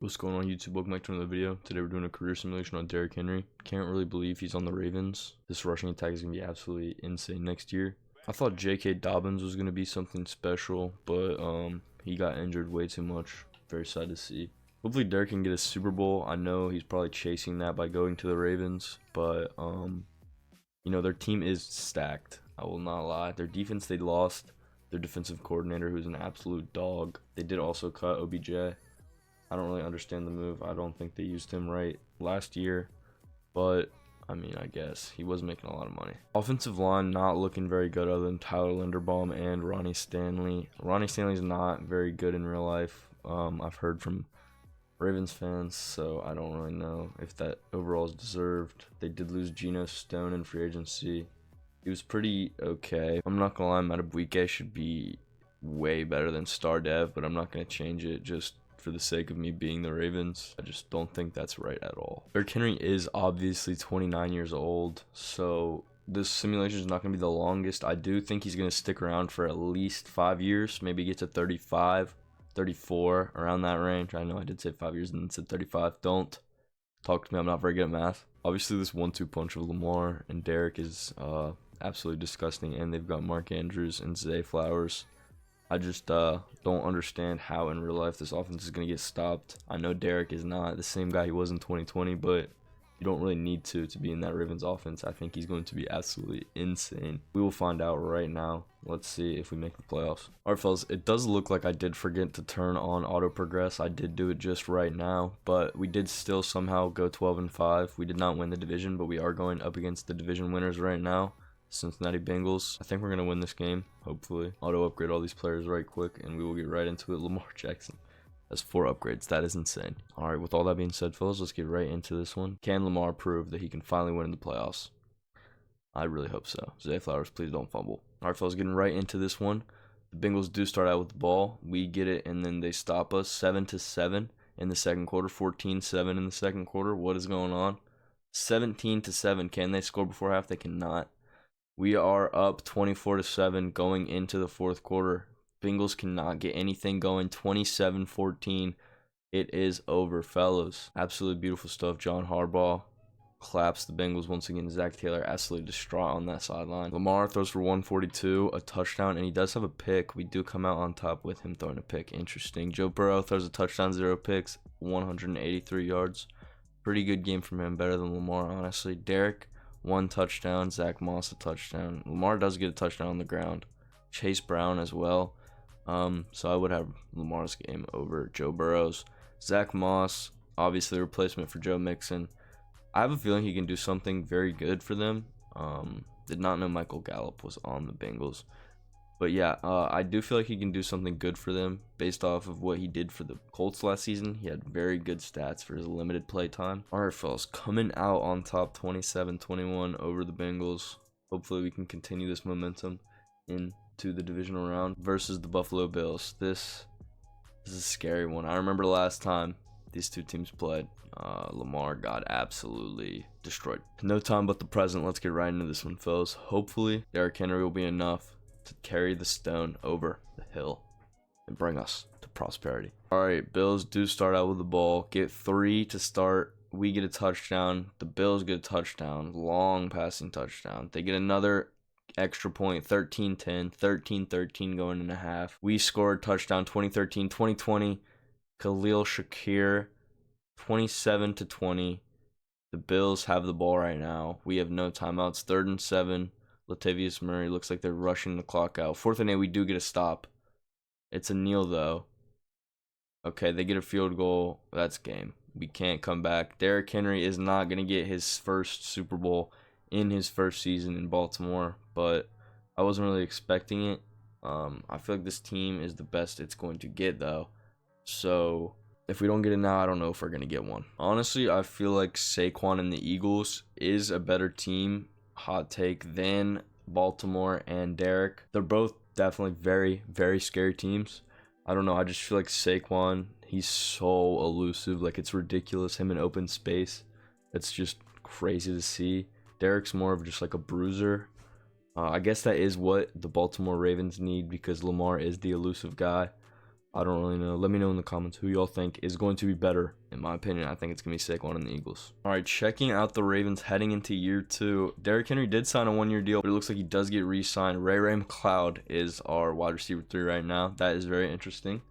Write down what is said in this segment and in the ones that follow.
What's going on YouTube? Welcome back to another video. Today we're doing a career simulation on Derrick Henry. Can't really believe he's on the Ravens. This rushing attack is going to be absolutely insane next year. I thought J.K. Dobbins was going to be something special, but he got injured way too much. Very sad to see. Hopefully Derrick can get a Super Bowl. I know he's probably chasing that by going to the Ravens, but you know, their team is stacked. I will not lie. Their defense, they lost their defensive coordinator, who's an absolute dog. They did also cut OBJ. I don't really understand the move. I don't think they used him right last year, but I mean, I guess he was making a lot of money. Offensive line not looking very good other than Tyler Linderbaum and Ronnie Stanley. Ronnie Stanley's not very good in real life. I've heard from Ravens fans, so I don't really know if that overall is deserved. They did lose Geno Stone in free agency. He was pretty okay. I'm not gonna lie, Matabuike should be way better than Star Dev, but I'm not gonna change it just for the sake of me being the Ravens. I just don't think that's right at all. Derrick Henry is obviously 29 years old, so this simulation is not going to be the longest. I do think he's going to stick around for at least 5 years, maybe get to 35, 34, around that range. I know I did say 5 years and then said 35. Don't talk to me, I'm not very good at math. Obviously, this 1-2 punch of Lamar and Derrick is absolutely disgusting, and they've got Mark Andrews and Zay Flowers. I just don't understand how in real life this offense is going to get stopped. I know Derrick is not the same guy he was in 2020, but you don't really need to be in that Ravens offense. I think he's going to be absolutely insane. We will find out right now. Let's see if we make the playoffs. All right, fellas, it does look like I did forget to turn on auto progress. I did do it just right now, but we did still somehow go 12-5. We did not win the division, but we are going up against the division winners right now. Cincinnati Bengals. I think we're going to win this game, hopefully. Auto upgrade all these players right quick, and we will get right into it. Lamar Jackson has 4 upgrades. That is insane. All right, with all that being said, fellas, let's get right into this one. Can Lamar prove that he can finally win in the playoffs? I really hope so. Zay Flowers, please don't fumble. All right, fellas, getting right into this one. The Bengals do start out with the ball. We get it, and then they stop us 7-7 in the second quarter, 14-7 in the second quarter. What is going on? 17-7. Can they score before half? They cannot. We are up 24-7 going into the fourth quarter. Bengals cannot get anything going. 27-14. It is over, fellas. Absolutely beautiful stuff. John Harbaugh claps the Bengals once again. Zach Taylor absolutely distraught on that sideline. Lamar throws for 142, a touchdown, and he does have a pick. We do come out on top with him throwing a pick. Interesting. Joe Burrow throws a touchdown, 0 picks, 183 yards. Pretty good game from him. Better than Lamar, honestly. Derrick, 1 touchdown. Zach Moss, a touchdown. Lamar does get a touchdown on the ground. Chase Brown as well. So I would have Lamar's game over Joe Burrow's. Zach Moss, obviously replacement for Joe Mixon. I have a feeling he can do something very good for them. Did not know Michael Gallup was on the Bengals. But yeah, I do feel like he can do something good for them based off of what he did for the Colts last season. He had very good stats for his limited play time. All right, fellas, coming out on top 27-21 over the Bengals. Hopefully we can continue this momentum into the divisional round versus the Buffalo Bills. This is a scary one. I remember last time these two teams played. Lamar got absolutely destroyed. No time but the present. Let's get right into this one, fellas. Hopefully Derrick Henry will be enough to carry the stone over the hill and bring us to prosperity. All right, Bills do start out with the ball. Get 3 to start. We get a touchdown. The Bills get a touchdown. Long passing touchdown. They get another extra point, 13-10, 13-13 going into half. We scored touchdown 2013, 2020. Khalil Shakir, 27-20. The Bills have the ball right now. We have no timeouts. 3rd and 7. Latavius Murray looks like they're rushing the clock out. 4th and 8, we do get a stop. It's a kneel, though. Okay, they get a field goal. That's game. We can't come back. Derrick Henry is not going to get his first Super Bowl in his first season in Baltimore, but I wasn't really expecting it. I feel like this team is the best it's going to get, though. So if we don't get it now, I don't know if we're going to get one. Honestly, I feel like Saquon and the Eagles is a better team, hot take, than Baltimore and Derrick. They're both definitely very, very scary teams. I don't know. I just feel like Saquon, he's so elusive. Like, it's ridiculous. Him in open space. It's just crazy to see. Derrick's more of just like a bruiser. I guess that is what the Baltimore Ravens need because Lamar is the elusive guy. I don't really know. Let me know in the comments who y'all think is going to be better. In my opinion, I think it's going to be Saquon and the Eagles. All right, checking out the Ravens heading into year 2. Derrick Henry did sign a 1-year deal, but it looks like he does get re-signed. Ray McCloud is our wide receiver 3 right now. That is very interesting.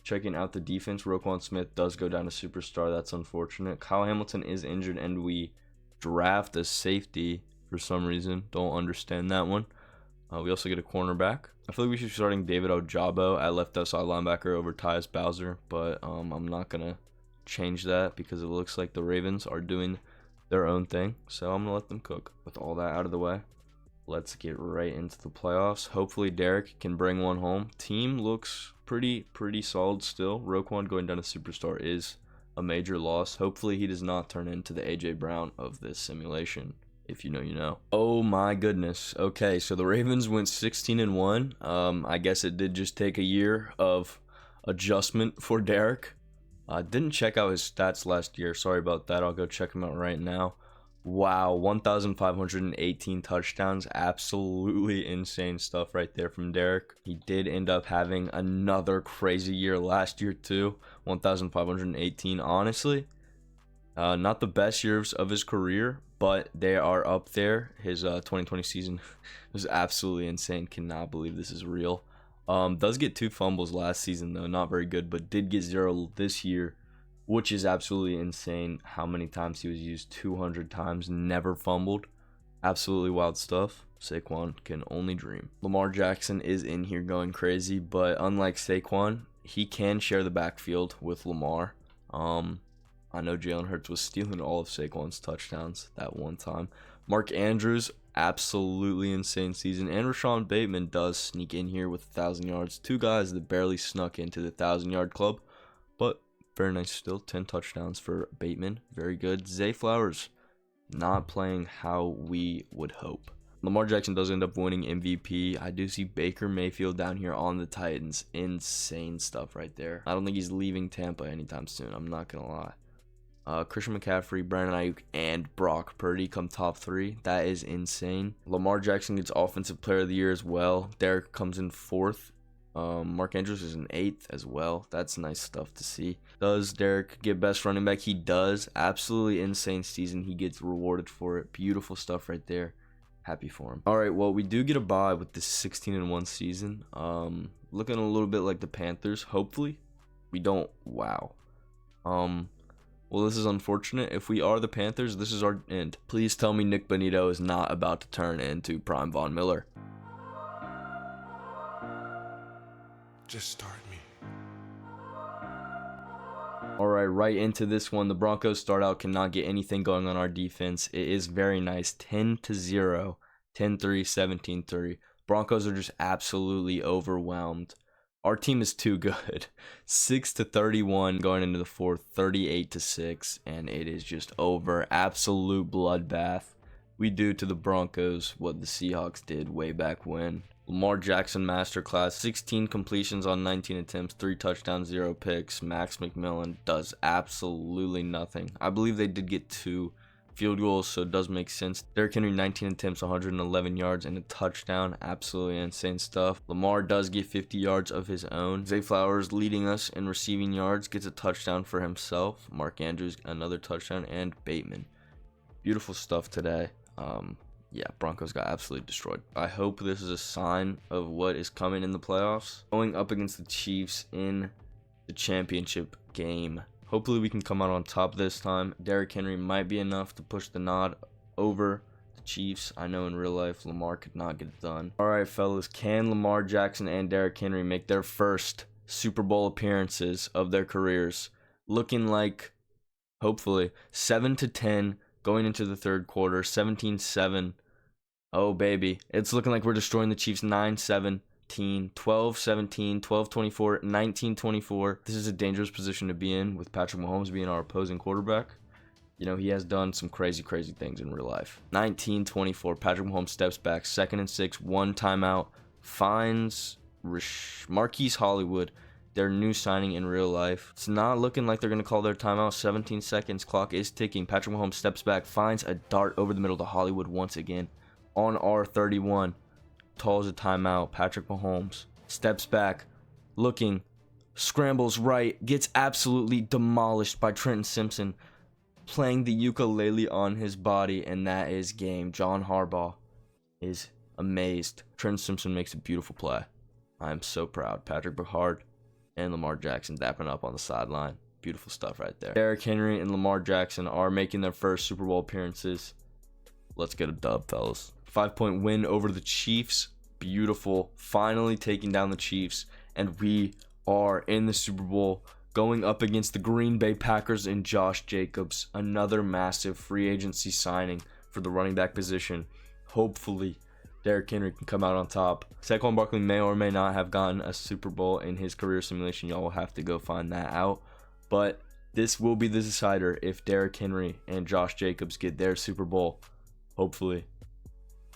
Checking out the defense, Roquan Smith does go down to superstar. That's unfortunate. Kyle Hamilton is injured, and we draft a safety for some reason. Don't understand that one. We also get a cornerback. I feel like we should be starting David Ojabo at left outside linebacker over Tyus Bowser, but I'm not going to change that because it looks like the Ravens are doing their own thing. So I'm going to let them cook. With all that out of the way, let's get right into the playoffs. Hopefully Derrick can bring one home. Team looks pretty solid still. Roquan going down to superstar is a major loss. Hopefully he does not turn into the AJ Brown of this simulation. If you know, you know. Oh my goodness. Okay, so the Ravens went 16-1. I guess it did just take a year of adjustment for Derrick. Didn't check out his stats last year. Sorry about that. I'll go check him out right now. Wow, 1,518 touchdowns. Absolutely insane stuff right there from Derrick. He did end up having another crazy year last year too. 1,518. Honestly, not the best years of his career, but they are up there. His 2020 season was absolutely insane. Cannot believe this is real. Does get 2 fumbles last season though, not very good, but did get 0 this year, which is absolutely insane. How many times he was used? 200 times, never fumbled. Absolutely wild stuff. Saquon can only dream. Lamar Jackson is in here going crazy, but unlike Saquon, he can share the backfield with Lamar. I know Jalen Hurts was stealing all of Saquon's touchdowns that one time. Mark Andrews, absolutely insane season. And Rashawn Bateman does sneak in here with 1,000 yards. 2 guys that barely snuck into the 1,000-yard club. But very nice still. 10 touchdowns for Bateman. Very good. Zay Flowers not playing how we would hope. Lamar Jackson does end up winning MVP. I do see Baker Mayfield down here on the Titans. Insane stuff right there. I don't think he's leaving Tampa anytime soon. I'm not going to lie. Christian McCaffrey, Brandon Ayuk, and Brock Purdy come top 3. That is insane. Lamar Jackson gets Offensive Player of the Year as well. Derrick comes in 4th. Mark Andrews is in 8th as well. That's nice stuff to see. Does Derrick get Best Running Back? He does. Absolutely insane season. He gets rewarded for it. Beautiful stuff right there. Happy for him. All right, well, we do get a bye with this 16-1 season. Looking a little bit like the Panthers. Hopefully, we don't. Wow. Well, this is unfortunate. If we are the Panthers, this is our end. Please tell me Nick Bonito is not about to turn into Prime Von Miller. Just start me. All right into this one. The Broncos start out, cannot get anything going on our defense. It is very nice. 10-0, 10-3, 17-3. Broncos are just absolutely overwhelmed. Our team is too good. 6-31 going into the 4th, 38-6, and it is just over. Absolute bloodbath. We do to the Broncos what the Seahawks did way back when. Lamar Jackson masterclass, 16 completions on 19 attempts, 3 touchdowns, 0 picks. Max McMillan does absolutely nothing. I believe they did get 2 field goals, so it does make sense. Derrick Henry, 19 attempts, 111 yards, and a touchdown. Absolutely insane stuff. Lamar does get 50 yards of his own. Zay Flowers leading us in receiving yards, gets a touchdown for himself. Mark Andrews, another touchdown, and Bateman. Beautiful stuff today. Yeah, Broncos got absolutely destroyed. I hope this is a sign of what is coming in the playoffs. Going up against the Chiefs in the championship game. Hopefully we can come out on top this time. Derrick Henry might be enough to push the nod over the Chiefs. I know in real life Lamar could not get it done. All right, fellas, can Lamar Jackson and Derrick Henry make their first Super Bowl appearances of their careers? Looking like, hopefully, 7-10 going into the 3rd quarter, 17-7. Oh, baby. It's looking like we're destroying the Chiefs 9-7. 12-17, 12-24, 19-24. This is a dangerous position to be in with Patrick Mahomes being our opposing quarterback. You know, he has done some crazy things in real life. 19-24, Patrick Mahomes steps back, 2nd and 6, 1 timeout, finds Marquise Hollywood, their new signing in real life. It's not looking like they're going to call their timeout. 17 seconds, clock is ticking. Patrick Mahomes steps back, finds a dart over the middle to Hollywood once again on R31. Calls a timeout. Patrick Mahomes steps back, looking, scrambles right, gets absolutely demolished by Trenton Simpson, playing the ukulele on his body, and that is game. John Harbaugh is amazed. Trenton Simpson makes a beautiful play. I am so proud. Patrick Bernard and Lamar Jackson dapping up on the sideline. Beautiful stuff right there. Derrick Henry and Lamar Jackson are making their first Super Bowl appearances. Let's get a dub, fellas. 5-point win over the Chiefs. Beautiful. Finally taking down the Chiefs. And we are in the Super Bowl going up against the Green Bay Packers and Josh Jacobs. Another massive free agency signing for the running back position. Hopefully, Derrick Henry can come out on top. Saquon Barkley may or may not have gotten a Super Bowl in his career simulation. Y'all will have to go find that out. But this will be the decider if Derrick Henry and Josh Jacobs get their Super Bowl. Hopefully,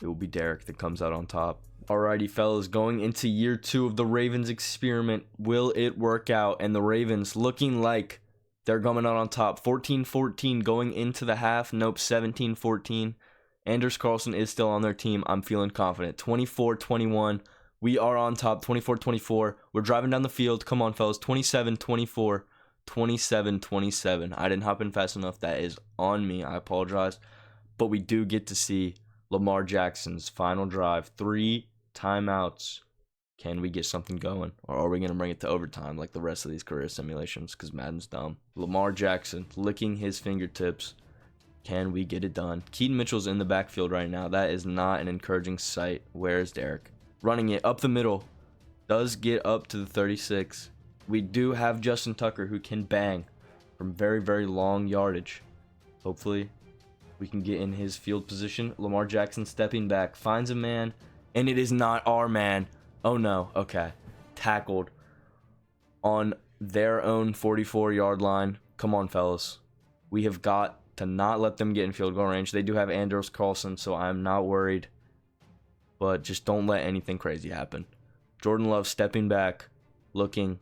it will be Derrick that comes out on top. Alrighty, fellas, going into year 2 of the Ravens experiment. Will it work out? And the Ravens looking like they're coming out on top. 14-14 going into the half. Nope, 17-14. Anders Carlson is still on their team. I'm feeling confident. 24-21. We are on top. 24-24. We're driving down the field. Come on, fellas. 27-24. 27-27. I didn't hop in fast enough. That is on me. I apologize. But we do get to see Lamar Jackson's final drive. 3 timeouts. Can we get something going? Or are we going to bring it to overtime like the rest of these career simulations? Because Madden's dumb. Lamar Jackson licking his fingertips. Can we get it done? Keaton Mitchell's in the backfield right now. That is not an encouraging sight. Where is Derrick? Running it up the middle. Does get up to the 36. We do have Justin Tucker who can bang from very, very long yardage. Hopefully, we can get in his field position. Lamar Jackson stepping back. Finds a man. And it is not our man. Oh, no. Okay. Tackled on their own 44-yard line. Come on, fellas. We have got to not let them get in field goal range. They do have Anders Carlson, so I'm not worried. But just don't let anything crazy happen. Jordan Love stepping back. Looking.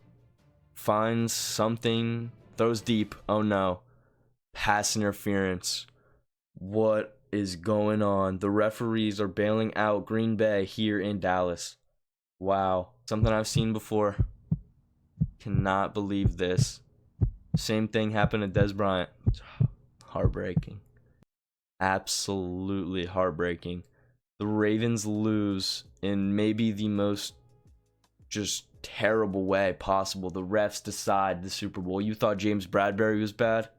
Finds something. Throws deep. Oh, no. Pass interference. What is going on? The referees are bailing out Green Bay here in Dallas. Wow. Something I've seen before. Cannot believe this. Same thing happened to Dez Bryant. Heartbreaking. Absolutely heartbreaking. The Ravens lose in maybe the most just terrible way possible. The refs decide the Super Bowl. You thought James Bradbury was bad?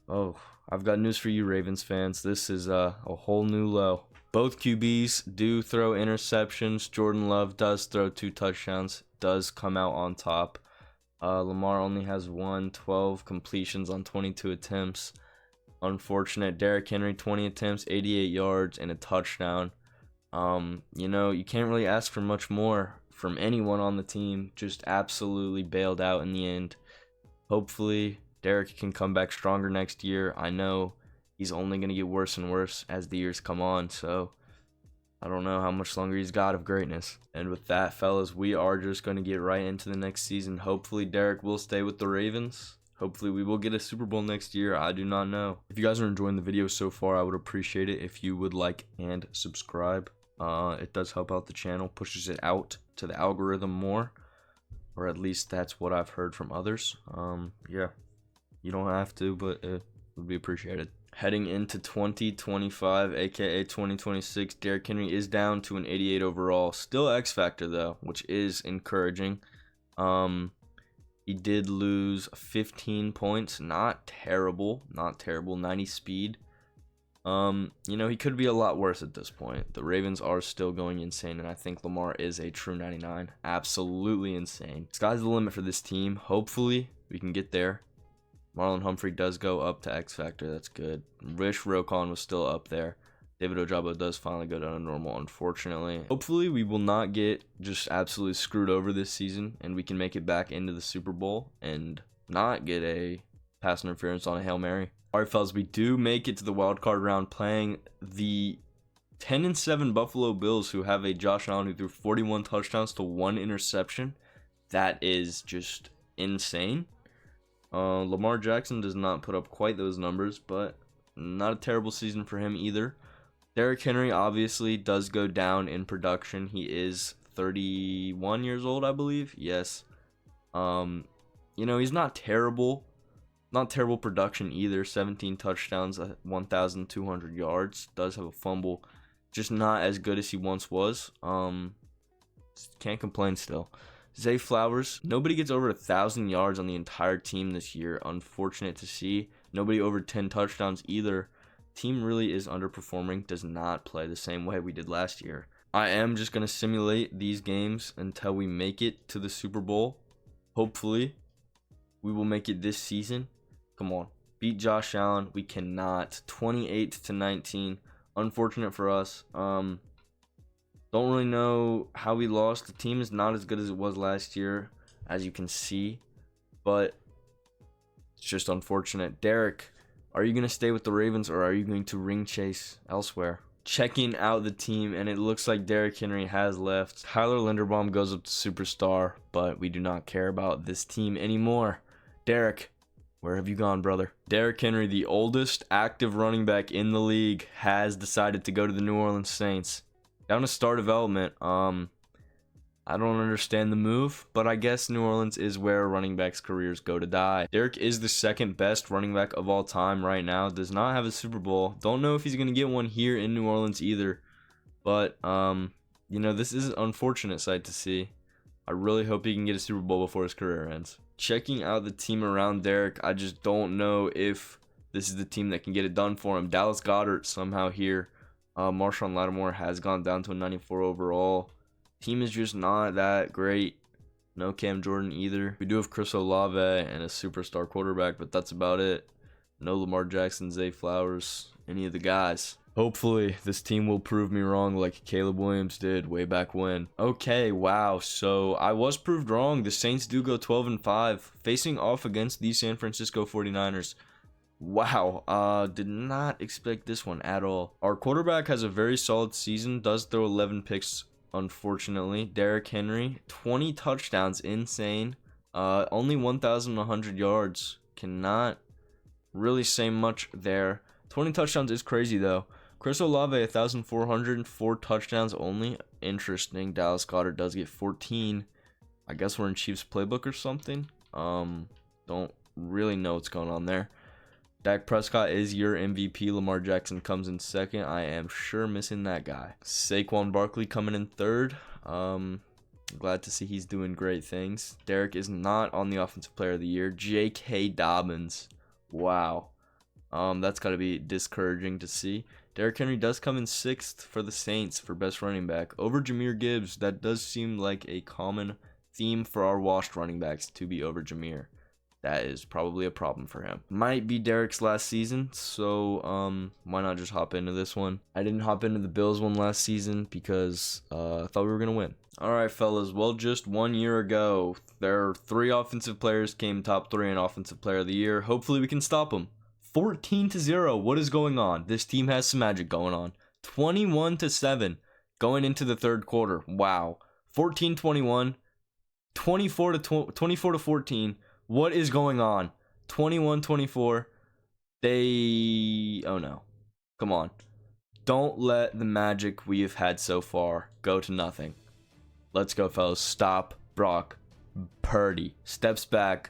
Oh, I've got news for you, Ravens fans. This is a whole new low. Both QBs do throw interceptions. Jordan Love does throw 2 touchdowns. Does come out on top. Lamar only has 12 completions on 22 attempts. Unfortunate. Derrick Henry, 20 attempts, 88 yards, and a touchdown. You can't really ask for much more from anyone on the team. Just absolutely bailed out in the end. Hopefully, Derrick can come back stronger next year. I know he's only going to get worse and worse as the years come on, so I don't know how much longer he's got of greatness. And with that, fellas, we are just going to get right into the next season. Hopefully, Derrick will stay with the Ravens. Hopefully, we will get a Super Bowl next year. I do not know. If you guys are enjoying the video so far, I would appreciate it if you would like and subscribe. It does help out the channel, pushes it out to the algorithm more, or at least that's what I've heard from others. Yeah, you don't have to, but it would be appreciated. Heading into 2025, aka 2026, Derrick Henry is down to an 88 overall. Still X Factor though, which is encouraging. He did lose 15 points. Not terrible. 90 speed. He could be a lot worse at this point. The Ravens are still going insane, and I think Lamar is a true 99. Absolutely insane. Sky's the limit for this team. Hopefully, we can get there. Marlon Humphrey does go up to X Factor. That's good. Rich Rokon was still up there. David Ojabo does finally go down to normal, unfortunately. Hopefully, we will not get just absolutely screwed over this season, and we can make it back into the Super Bowl and not get a pass interference on a Hail Mary. All right, fellas, we do make it to the wild card round playing the 10-7 Buffalo Bills, who have a Josh Allen who threw 41 touchdowns to 1 interception. That is just insane. Lamar Jackson does not put up quite those numbers, but not a terrible season for him either. Derrick Henry obviously does go down in production. He is 31 years old, I believe. Yes. He's not terrible. Not terrible production either. 17 touchdowns, 1,200 yards. Does have a fumble. Just not as good as he once was. Can't complain still. Zay Flowers, nobody gets over 1,000 yards on the entire team this year. Unfortunate to see. Nobody over 10 touchdowns either. Team really is underperforming. Does not play the same way we did last year. I am just going to simulate these games until we make it to the Super Bowl. Hopefully, we will make it this season. Come on. Beat Josh Allen. We cannot. 28-19. Unfortunate for us. Don't really know how we lost. The team is not as good as it was last year, as you can see. But it's just unfortunate. Derrick, are you going to stay with the Ravens or are you going to ring chase elsewhere? Checking out the team, and it looks like Derrick Henry has left. Tyler Linderbaum goes up to superstar, but we do not care about this team anymore. Derrick, where have you gone, brother? Derrick Henry, the oldest active running back in the league, has decided to go to the New Orleans Saints. Down to star development. I don't understand the move, but I guess New Orleans is where running backs' careers go to die. Derrick is the second best running back of all time right now. Does not have a Super Bowl. Don't know if he's going to get one here in New Orleans either. But, this is an unfortunate sight to see. I really hope he can get a Super Bowl before his career ends. Checking out the team around Derrick, I just don't know if this is the team that can get it done for him. Dallas Goedert somehow here. Marshawn Lattimore has gone down to a 94 overall. Team is just not that great. No Cam Jordan either. We do have Chris Olave and a superstar quarterback, but that's about it. No Lamar Jackson, Zay Flowers, any of the guys. Hopefully, this team will prove me wrong like Caleb Williams did way back when. Okay, wow. So, I was proved wrong. The Saints do go 12-5, facing off against the San Francisco 49ers. Wow, did not expect this one at all. Our quarterback has a very solid season, does throw 11 picks, unfortunately. Derrick Henry, 20 touchdowns, insane. Only 1,100 yards. Cannot really say much there. 20 touchdowns is crazy, though. Chris Olave, 1,400, 4 touchdowns only. Interesting. Dallas Goedert does get 14. I guess we're in Chiefs playbook or something. Don't really know what's going on there. Dak Prescott is your MVP. Lamar Jackson comes in second. I am sure missing that guy. Saquon Barkley coming in third. Glad to see he's doing great things. Derrick is not on the Offensive Player of the Year. J.K. Dobbins. Wow. That's got to be discouraging to see. Derrick Henry does come in sixth for the Saints for best running back. Over Jahmyr Gibbs. That does seem like a common theme for our washed running backs to be over Jahmyr. That is probably a problem for him. Might be Derrick's last season, so why not just hop into this one? I didn't hop into the Bills one last season because I thought we were going to win. All right, fellas. Well, just 1 year ago, there are 3 offensive players came top 3 in Offensive Player of the Year. Hopefully we can stop them. 14-0. What is going on? This team has some magic going on. 21-7 going into the third quarter. Wow. 14-21. 24-14. What is going on? 21-24. Oh no. Come on. Don't let the magic we have had so far go to nothing. Let's go, fellas. Stop. Brock Purdy steps back,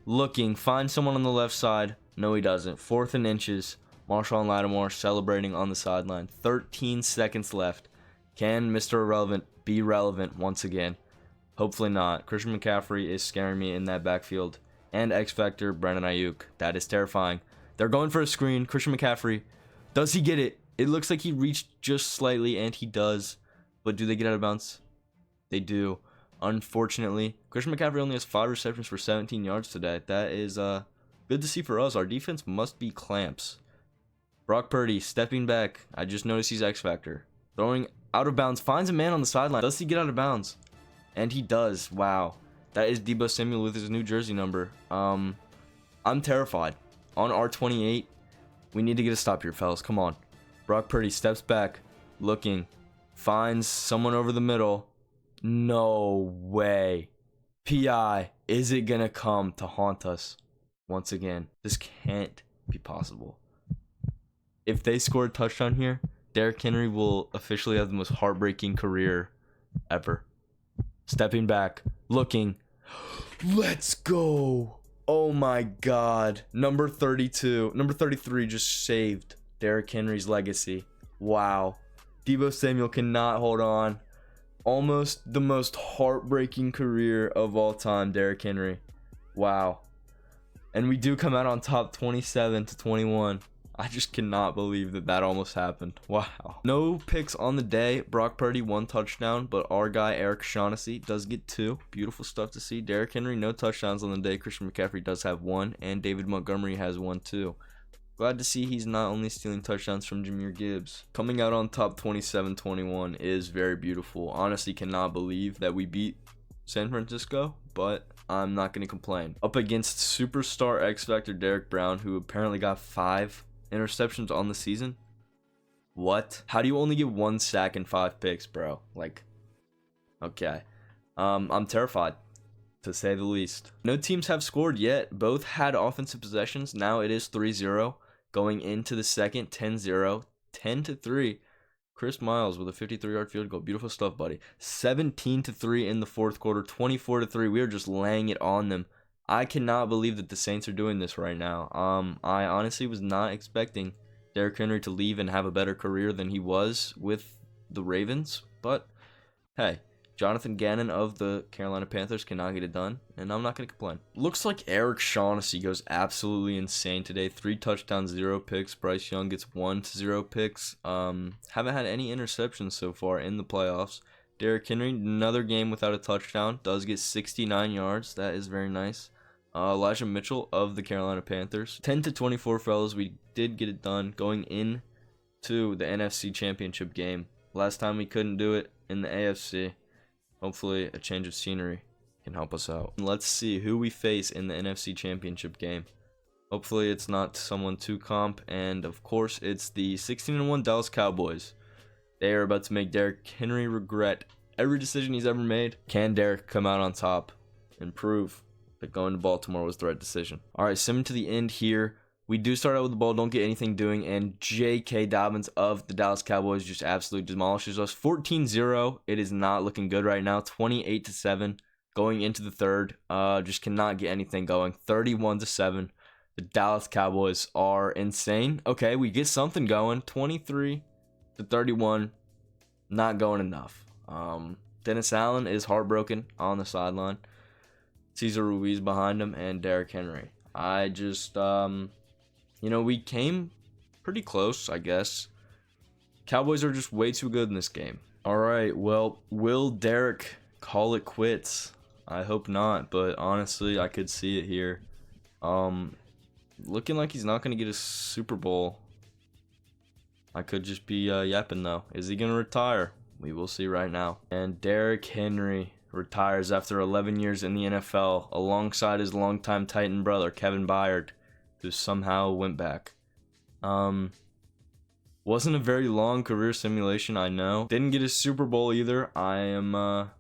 looking, finds someone on the left side. No, he doesn't. 4th and inches. Marshawn Lattimore celebrating on the sideline. 13 seconds left. Can Mr. Irrelevant be relevant once again? Hopefully not. Christian McCaffrey is scaring me in that backfield. And X Factor, Brandon Ayuk. That is terrifying. They're going for a screen. Christian McCaffrey. Does he get it? It looks like he reached just slightly, and he does. But do they get out of bounds? They do. Unfortunately, Christian McCaffrey only has 5 receptions for 17 yards today. That is good to see for us. Our defense must be clamps. Brock Purdy stepping back. I just noticed he's X Factor. Throwing out of bounds. Finds a man on the sideline. Does he get out of bounds? And he does. Wow. That is Deebo Samuel with his new jersey number. I'm terrified. On R28, we need to get a stop here, fellas. Come on. Brock Purdy steps back, looking, finds someone over the middle. No way. PI, is it going to come to haunt us once again? This can't be possible. If they score a touchdown here, Derrick Henry will officially have the most heartbreaking career ever. Stepping back, looking. Let's go. Oh my god. Number 32. Number 33 just saved Derrick Henry's legacy. Wow. Deebo Samuel cannot hold on. Almost the most heartbreaking career of all time, Derrick Henry. Wow. And we do come out on top 27-21. I just cannot believe that almost happened. Wow. No picks on the day. Brock Purdy, 1 touchdown, but our guy Eric Shaughnessy does get 2. Beautiful stuff to see. Derrick Henry, no touchdowns on the day. Christian McCaffrey does have 1, and David Montgomery has 1 too. Glad to see he's not only stealing touchdowns from Jahmyr Gibbs. Coming out on top 27-21 is very beautiful. Honestly, cannot believe that we beat San Francisco, but I'm not going to complain. Up against superstar X Factor Derrick Brown, who apparently got 5 interceptions on the season. What? How do you only get 1 sack and 5 picks, bro? Like, okay. I'm terrified, to say the least. No teams have scored yet. Both had offensive possessions. Now it is 3-0. Going into the second, 10-0. 10-3. Chris Miles with a 53-yard field goal. Beautiful stuff, buddy. 17-3 in the fourth quarter. 24-3. We are just laying it on them. I cannot believe that the Saints are doing this right now. I honestly was not expecting Derrick Henry to leave and have a better career than he was with the Ravens. But, hey, Jonathan Gannon of the Carolina Panthers cannot get it done, and I'm not going to complain. Looks like Eric Shaughnessy goes absolutely insane today. 3 touchdowns, 0 picks. Bryce Young gets 1 to 0 picks. Haven't had any interceptions so far in the playoffs. Derrick Henry, another game without a touchdown. Does get 69 yards. That is very nice. Elijah Mitchell of the Carolina Panthers. 10-24, fellas. We did get it done going into the NFC Championship game. Last time we couldn't do it in the AFC. Hopefully a change of scenery can help us out. Let's see who we face in the NFC Championship game. Hopefully it's not someone too comp. And of course it's the 16-1 Dallas Cowboys. They are about to make Derrick Henry regret every decision he's ever made. Can Derrick come out on top and prove that going to Baltimore was the right decision? All right, simming to the end here. We do start out with the ball, don't get anything doing, and J.K. Dobbins of the Dallas Cowboys just absolutely demolishes us. 14-0. It is not looking good right now. 28-7 going into the third. Just cannot get anything going. 31-7. The Dallas Cowboys are insane. Okay, we get something going. 23-31. Not going enough. Dennis Allen is heartbroken on the sideline. Cesar Ruiz behind him, and Derrick Henry. I just, we came pretty close, I guess. Cowboys are just way too good in this game. All right, well, will Derrick call it quits? I hope not, but honestly, I could see it here. Looking like he's not going to get a Super Bowl. I could just be yapping, though. Is he going to retire? We will see right now. And Derrick Henry retires after 11 years in the NFL alongside his longtime Titan brother, Kevin Byard, who somehow went back. Wasn't a very long career simulation, I know. Didn't get a Super Bowl either. I am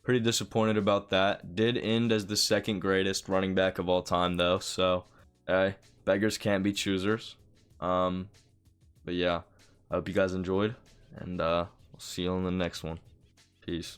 pretty disappointed about that. Did end as the 2nd greatest running back of all time, though. So, hey, beggars can't be choosers. But yeah, I hope you guys enjoyed, and we'll see you on the next one. Peace.